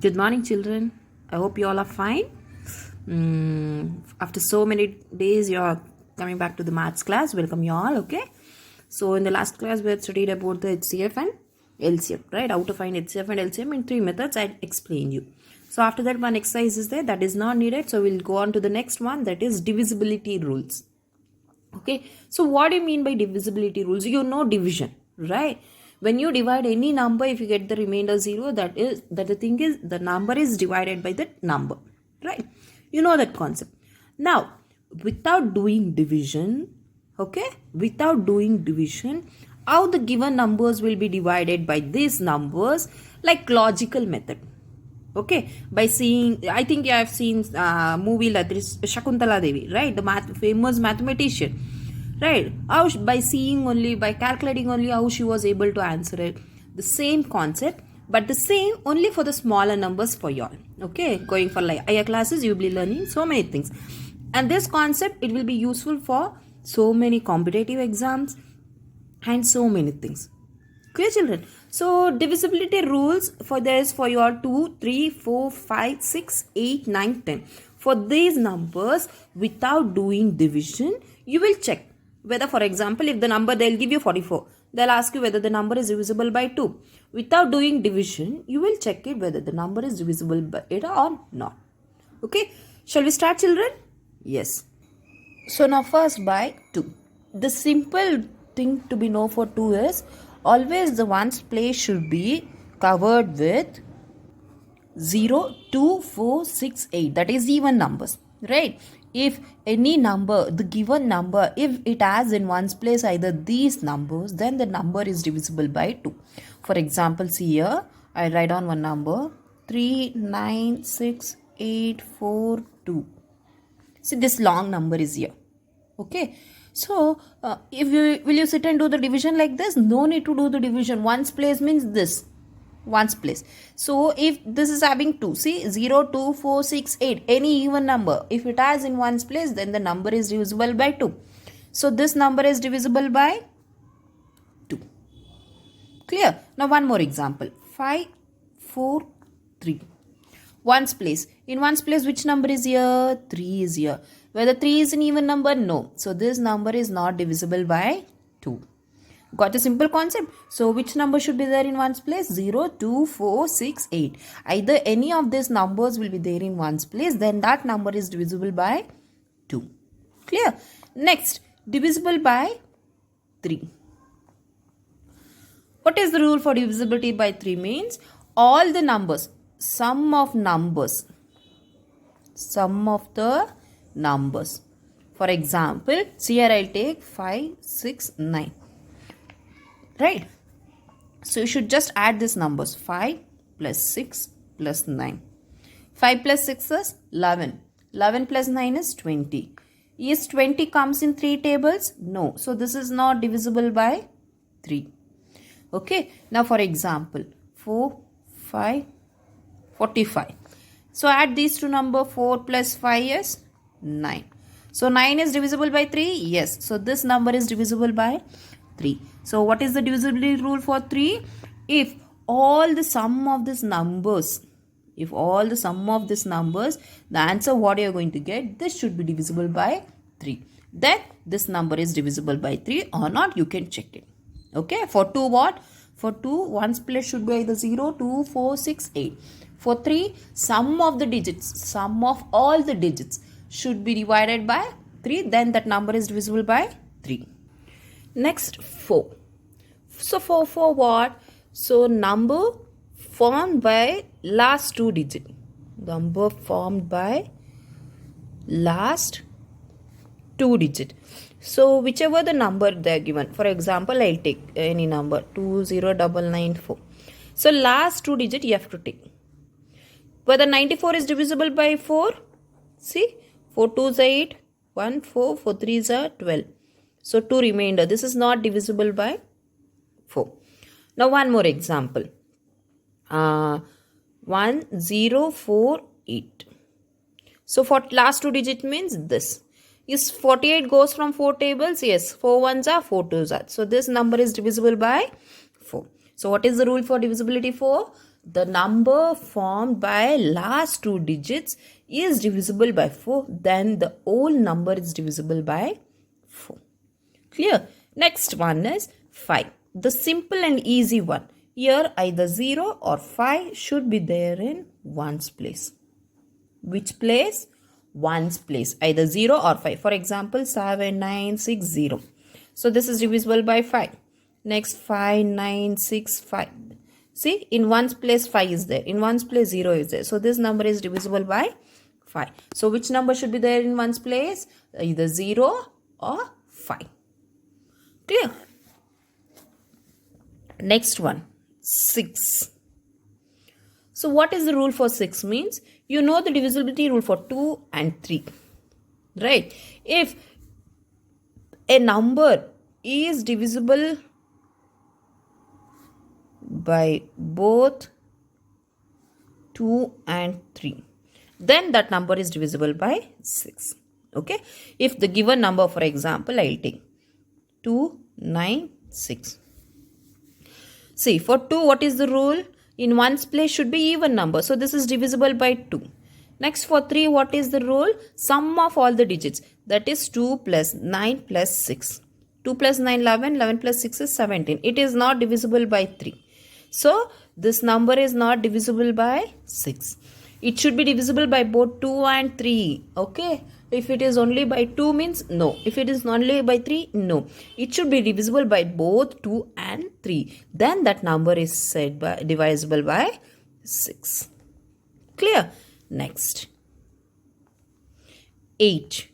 Good morning, children. I hope you all are fine. After so many days, you are coming back to the maths class. Welcome you all. Okay. So in the last class, we had studied about the HCF and LCM, right? How to find HCF and LCM in 3 methods. I explained you. So after that, one exercise is there that is not needed. So we'll go on to the next one, that is divisibility rules. Okay. So what do you mean by divisibility rules? You know division, right? When you divide any number, if you get the remainder 0, that the thing is the number is divided by that number, right? You know that concept. Now, without doing division, okay, without doing division, how the given numbers will be divided by these numbers, like logical method. Okay, by seeing, I think you have seen movie like this, Shakuntala Devi, right? The famous mathematician, right? How by seeing only, by calculating only, how she was able to answer it. The same concept, but the same only for the smaller numbers for y'all. Okay, going for like higher classes, you'll be learning so many things, and this concept it will be useful for so many competitive exams and so many things. Clear, children? So divisibility rules for this for your 2, 3, 4, 5, 6, 8, 9, 10. For these numbers, without doing division, you will check whether, for example, if the number, they'll give you 44. They'll ask you whether the number is divisible by 2. Without doing division, you will check it whether the number is divisible by it or not. Okay. Shall we start, children? Yes. So now first by 2. The simple thing to be know for 2 is always the ones place should be covered with 0, 2, 4, 6, 8. That is even numbers, right? If any number, the given number, if it has in ones place either these numbers, then the number is divisible by 2. For example, see here, I write on one number 3, 9, 6, 8, 4, 2. See, this long number is here. Okay. So, if you will you sit and do the division like this? No need to do the division. Ones place means this. Ones place. So, if this is having 2, see 0, 2, 4, 6, 8, any even number. If it has in ones place, then the number is divisible by 2. So, this number is divisible by 2. Clear? Now, one more example. 5, 4, 3. Ones place. In ones place, which number is here? 3 is here. Whether 3 is an even number? No. So, this number is not divisible by 2. Got a simple concept? So, which number should be there in ones place? 0, 2, 4, 6, 8. Either any of these numbers will be there in ones place, then that number is divisible by 2. Clear? Next, divisible by 3. What is the rule for divisibility by 3 means? All the numbers, sum of numbers, sum of the numbers. For example, see here I'll take 5, 6, 9. Right? So you should just add these numbers. 5 plus 6 plus 9. 5 plus 6 is 11. 11 plus 9 is 20. Is 20 comes in 3 tables? No. So this is not divisible by 3. Okay. Now for example, 4, 5, 45. So add these two numbers. 4 plus 5 is 9. So 9 is divisible by 3? Yes. So this number is divisible by 3. So what is the divisibility rule for 3? If all the sum of these numbers, the answer what you are going to get, this should be divisible by 3. Then this number is divisible by 3 or not, you can check it. Okay. For 2 what? For 2, ones place should be either 0, 2, 4, 6, 8. For 3, sum of all the digits should be divided by 3. Then that number is divisible by 3. Next, 4. So, for 4 what? So, number formed by last 2 digits. Number formed by last 2 digits. So, whichever the number they are given. For example, I'll take any number 20994. So, last 2 digits you have to take. Whether 94 is divisible by 4? See, 4 2s are 8, 1 4, 4 3s are 12. So, 2 remainder. This is not divisible by 4. Now, one more example. 1048. So, for last 2 digit means this. Is 48 goes from 4 tables? Yes. 4 ones are, 4 twos are. So, this number is divisible by 4. So, what is the rule for divisibility 4? the number formed by last two digits is divisible by 4, then the whole number is divisible by 4. Clear? Next one is 5. The simple and easy one. Here either 0 or 5 should be there in ones place. Which place? Ones place. Either 0 or 5. For example, 7, 9, 6, 0. So this is divisible by 5. Next 5, 9, 6, 5. See, in ones place 5 is there. In ones place 0 is there. So this number is divisible by 5. So which number should be there in ones place? Either 0 or 5. Clear? Next one, 6. So what is the rule for 6 means? You know the divisibility rule for 2 and 3. Right? If a number is divisible by both 2 and 3, then that number is divisible by 6. Okay? If the given number, for example, I will take 2, 9, 6. See, for 2, what is the rule? In ones place should be even number. So this is divisible by 2. Next for 3, what is the rule? Sum of all the digits. That is 2 plus 9 plus 6. 2 plus 9, 11. 11 plus 6 is 17. It is not divisible by 3. So this number is not divisible by 6. It should be divisible by both 2 and 3. Okay. If it is only by 2 means no. If it is only by 3, no. It should be divisible by both 2 and 3. Then that number is said by divisible by 6. Clear? Next. 8.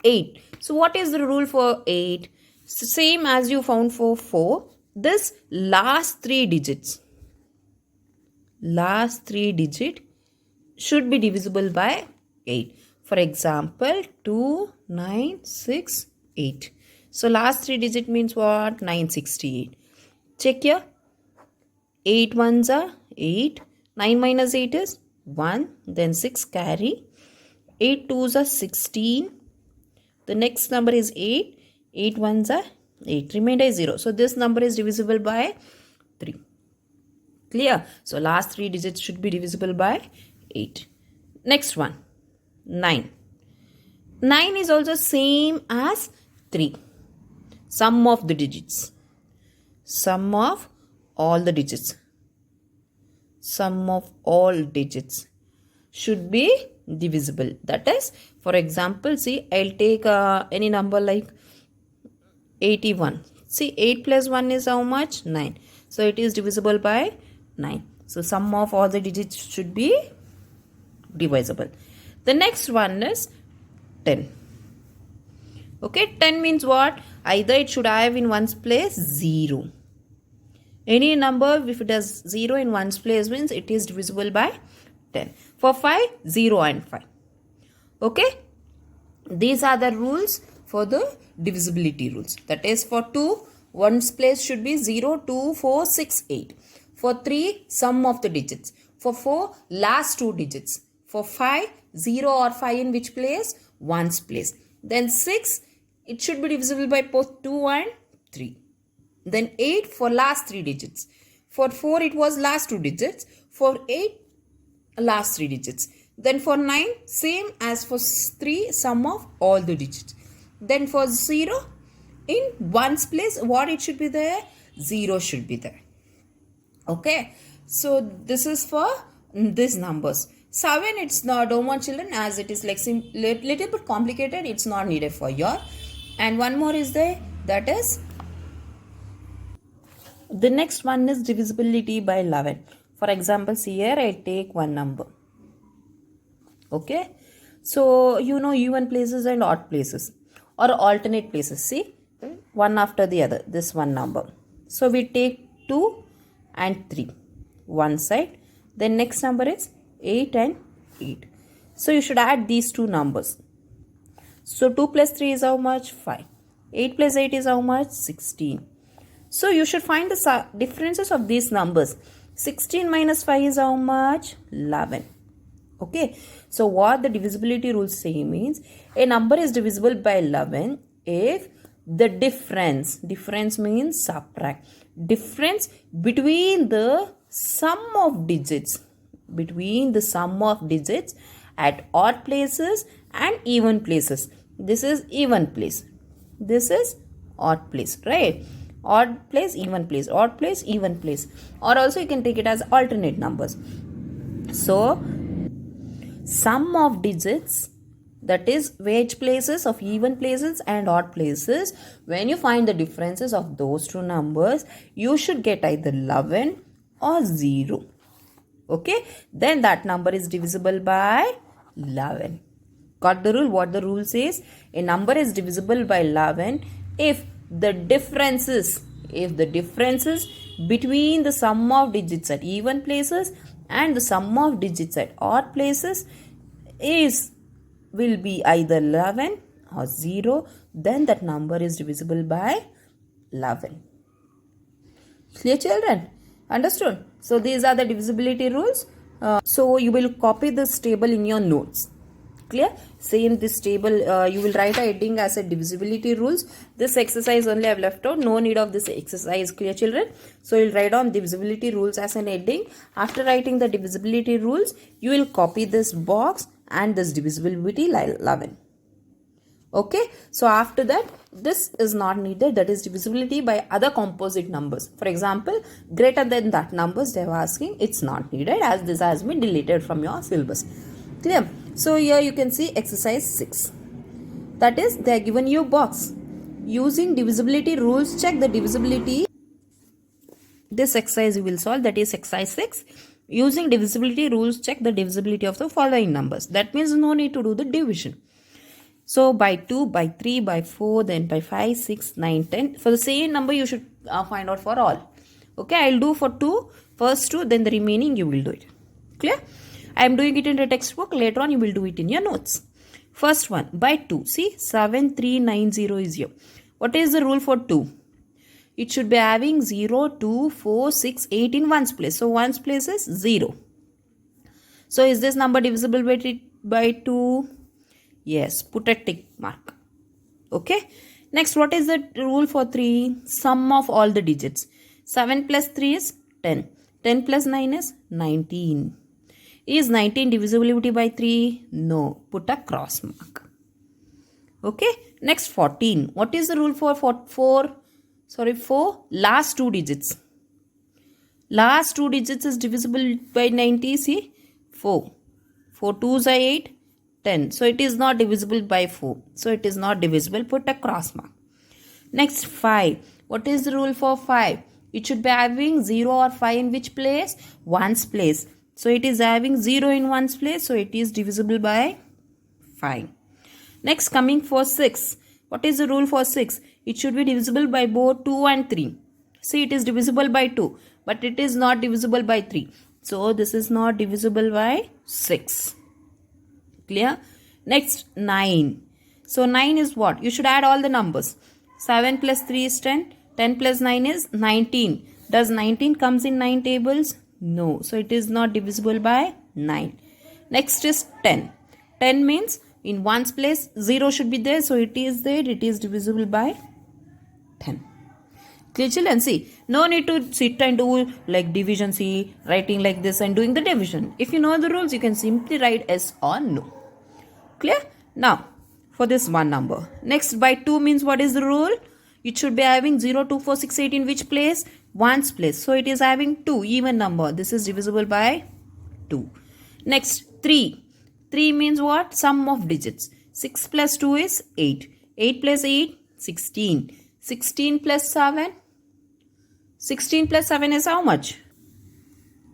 8. So what is the rule for 8? Same as you found for 4. This last 3 digits. Last 3 digit should be divisible by 8. For example, 2, 9, 6, 8. So last 3 digit means what? 968. Check here. 8 ones are 8. 9 minus 8 is 1. Then 6 carry. 8 twos are 16. The next number is 8. 8 ones are 8. Remainder is 0. So this number is divisible by 3. Clear? So last 3 digits should be divisible by 8. Next one. 9. 9 is also same as 3. Sum of the digits. Sum of all the digits. Sum of all digits should be divisible. That is, for example, see, I'll take any number like 81. See, 8 plus 1 is how much? 9. So it is divisible by 9. So sum of all the digits should be divisible. The next one is 10. Okay, 10 means what? Either it should have in ones place 0. Any number, if it has 0 in ones place means it is divisible by 10. For 5, 0 and 5. Okay, these are the rules for the divisibility rules. That is, for 2, ones place should be 0, 2, 4, 6, 8. For 3, sum of the digits. For 4, last 2 digits. For 5, 0 or 5 in which place? Ones place. Then 6, it should be divisible by both 2 and 3. Then 8 for last 3 digits. For 4, it was last 2 digits. For 8, last 3 digits. Then for 9, same as for 3, sum of all the digits. Then for 0, in ones place, what it should be there? 0 should be there. Okay. So this is for these numbers. 7, it's not, don't want children, as it is like little bit complicated. It's not needed for your. And one more is there. That is, the next one is divisibility by 11. For example, see here, I take one number. Okay. So, you know, even places and odd places or alternate places. See, one after the other, this one number. So, we take 2 and 3 one side. Then next number is 8 and 8. So, you should add these two numbers. So, 2 plus 3 is how much? 5. 8 plus 8 is how much? 16. So, you should find the differences of these numbers. 16 minus 5 is how much? 11. Okay. So, what the divisibility rules say means, a number is divisible by 11 if the difference means subtract. difference between the sum of digits. Between the sum of digits at odd places and even places. This is even place. This is odd place, right? Odd place, even place, odd place, even place. Or also you can take it as alternate numbers. So, sum of digits, that is wedge places of even places and odd places, when you find the differences of those two numbers, you should get either 11 or 0. Okay, then that number is divisible by 11. Got the rule? What the rule says? A number is divisible by 11 if the differences between the sum of digits at even places and the sum of digits at odd places will be either 11 or 0, then that number is divisible by 11. Clear, children? Understood? So these are the divisibility rules. So you will copy this table in your notes. Clear? Same this table, you will write a heading as a divisibility rules. This exercise only I have left out. No need of this exercise. Clear, children? So you will write on divisibility rules as an heading. After writing the divisibility rules, you will copy this box and this divisibility 11. Okay, so after that, this is not needed, that is divisibility by other composite numbers. For example, greater than that numbers they are asking, it's not needed as this has been deleted from your syllabus. Clear? So here you can see exercise 6. That is, they are given you box. Using divisibility rules, check the divisibility. This exercise you will solve, that is exercise 6. Using divisibility rules, check the divisibility of the following numbers. That means no need to do the division. So by 2, by 3, by 4, then by 5, 6, 9, 10. For the same number you should find out for all. Okay, I will do for 2, first 2, then the remaining you will do it. Clear? I am doing it in the textbook. Later on you will do it in your notes. First one, by 2. See, 7390 is here. What is the rule for 2? It should be having 0, 2, 4, 6, 8 in ones place. So ones place is 0. So is this number divisible by 2? Yes, put a tick mark. Okay. Next, what is the rule for 3? Sum of all the digits. 7 plus 3 is 10. 10 plus 9 is 19. Is 19 divisibility by 3? No. Put a cross mark. Okay. Next, 14. What is the rule for 4? Last two digits. Last two digits is divisible by 90. See? 4. 4 2s are 8. 10. So it is not divisible by 4. So it is not divisible. Put a cross mark. Next, 5. What is the rule for 5? It should be having 0 or 5 in which place? Ones place. So it is having 0 in ones place. So it is divisible by 5. Next, coming for 6. What is the rule for 6? It should be divisible by both 2 and 3. See, it is divisible by 2. But it is not divisible by 3. So this is not divisible by 6. Clear? Next, 9. So 9 is what? You should add all the numbers. 7 plus 3 is 10. 10 plus 9 is 19. Does 19 comes in 9 tables? No. So it is not divisible by 9. Next is 10. 10 means in ones place 0 should be there. So it is there. It is divisible by 10. Clear, children? See, no need to sit and do like division, see, writing like this and doing the division. If you know the rules, you can simply write yes or no. Clear? Now, for this one number. Next, by 2 means what is the rule? It should be having 0, 2, 4, 6, 8 in which place? Ones place. So, it is having 2, even number. This is divisible by 2. Next, 3. 3 means what? Sum of digits. 6 plus 2 is 8. 8 plus 8, 16. 16 plus 7. 16 plus 7 is how much?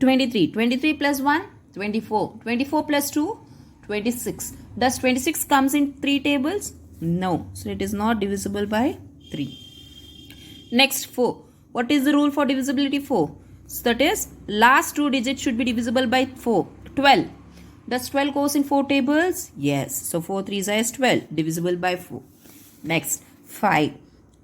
23. 23 plus 1, 24. 24 plus 2, 26. Does 26 comes in 3 tables? No. So it is not divisible by 3. Next, 4. What is the rule for divisibility 4? So that is last 2 digits should be divisible by 4. 12. Does 12 goes in 4 tables? Yes. So 4 3s is 12. Divisible by 4. Next, 5.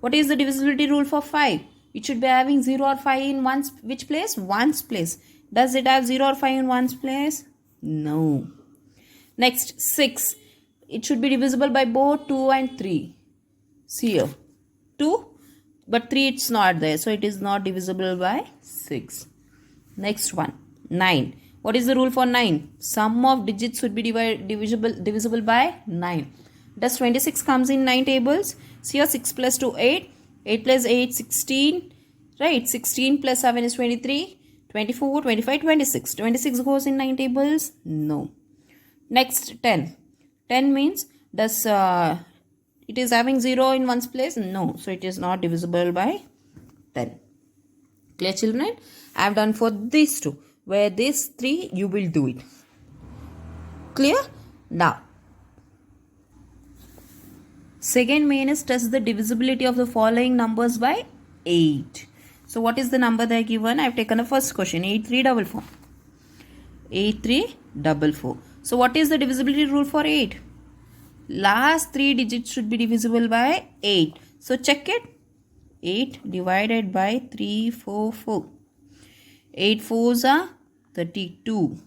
What is the divisibility rule for 5? It should be having 0 or 5 in ones which place? Ones place. Does it have 0 or 5 in ones place? No. Next, 6. It should be divisible by both 2 and 3. See here. 2. but 3 it's not there, so it is not divisible by 6. Next one, 9. What is the rule for 9? Sum of digits should be divisible by 9. Does 26 comes in 9 tables? See here, 6 plus 2 8, 8 plus 8 16, right? 16 plus 7 is 23, 24, 25, 26. 26 goes in 9 tables? No. Next, 10. 10 means, does it is having 0 in one's place? No. So it is not divisible by 10. Clear, children? I have done for these two. Where these 3 you will do it. Clear? Now, second main is test the divisibility of the following numbers by 8. So what is the number they are given? I have taken a first question, 8344. 8344. So what is the divisibility rule for 8? Last 3 digits should be divisible by 8. So check it. 8 divided by 344. 8 fours are 32.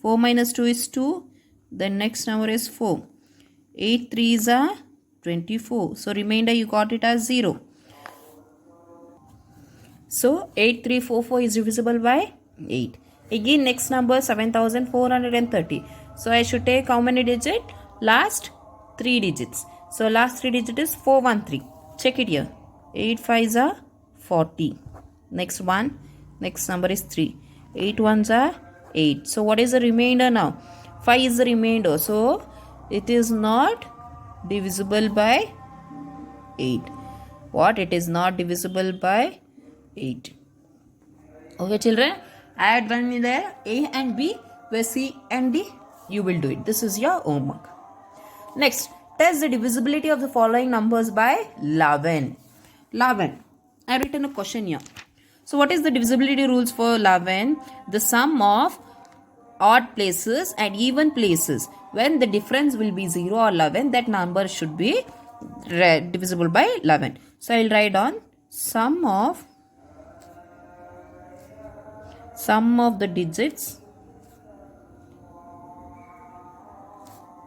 4 minus 2 is 2. The next number is 4. 8 threes are 24. So remainder you got it as 0. So 8344 is divisible by 8. Again next number 7430. So I should take how many digits? Last 3 digits. So last 3 digits is 413. Check it here. 8 5s are 40. Next one. Next number is 3. 8 ones are 8. So what is the remainder now? 5 is the remainder. So it is not divisible by 8. What? It is not divisible by 8. Okay, children. I had done there A and B, where C and D. You will do it. This is your homework. Next, test the divisibility of the following numbers by 11. 11. I have written a question here. So what is the divisibility rules for 11? The sum of odd places and even places. When the difference will be 0 or 11, that number should be divisible by 11. So I will write on sum of the digits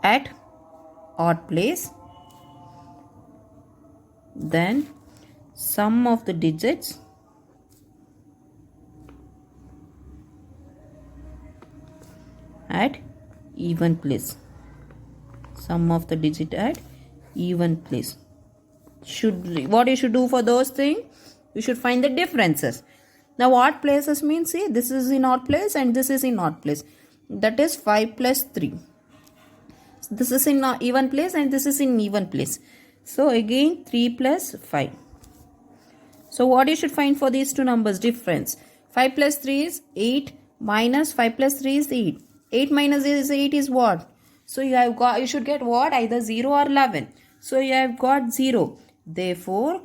at odd place, then sum of the digits at even place. Sum of the digit at even place. What you should do for those things? You should find the differences. Now odd places means, see, this is in odd place and this is in odd place. That is 5 plus 3. This is in even place and this is in even place. So again 3 plus 5. So what you should find for these two numbers? Difference. 5 plus 3 is 8 minus 5 plus 3 is 8. 8 minus 8 is what? So you should get what? Either 0 or 11. So you have got 0. Therefore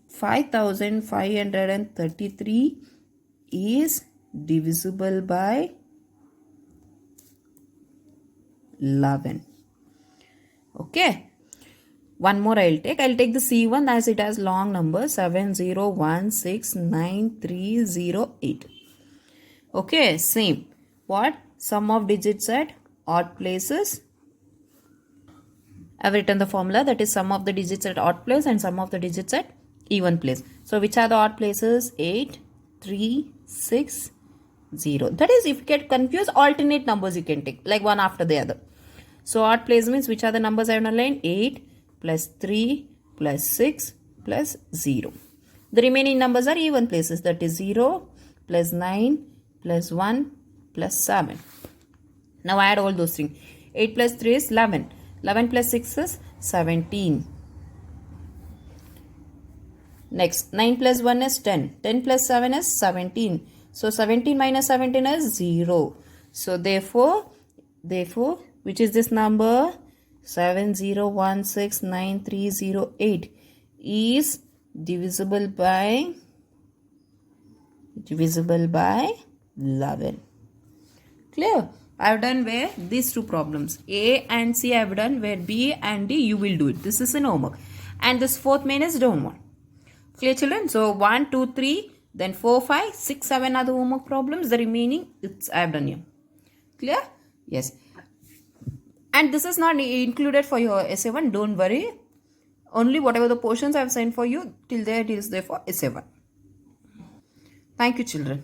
5533 is divisible by 11. Okay. One more I'll take. I'll take the C1 as it has long number 70169308. Okay. Same. What? Sum of digits at odd places. I've written the formula, that is sum of the digits at odd place and sum of the digits at even place. So which are the odd places? 8, 3, 6, 0. That is, if you get confused, alternate numbers you can take, like one after the other. So odd place means which are the numbers I have underlined? 8 plus 3 plus 6 plus 0. The remaining numbers are even places, that is 0 plus 9 plus 1 plus 7. Now add all those things. 8 plus 3 is 11. 11 plus 6 is 17. Next, 9 plus 1 is 10. 10 plus 7 is 17. So 17 minus 17 is 0. So therefore, which is this number? 70169308 is divisible by 11. Clear? I have done where these two problems. A and C I have done, where B and D you will do it. This is an homework. And this fourth main is don't want. Clear, children? So 1, 2, 3, then 4, 5, 6, 7 are the homework problems. The remaining I have done here. Clear? Yes. And this is not included for your essay 1. Don't worry. Only whatever the portions I have sent for you till there, it is there for essay 1. Thank you, children.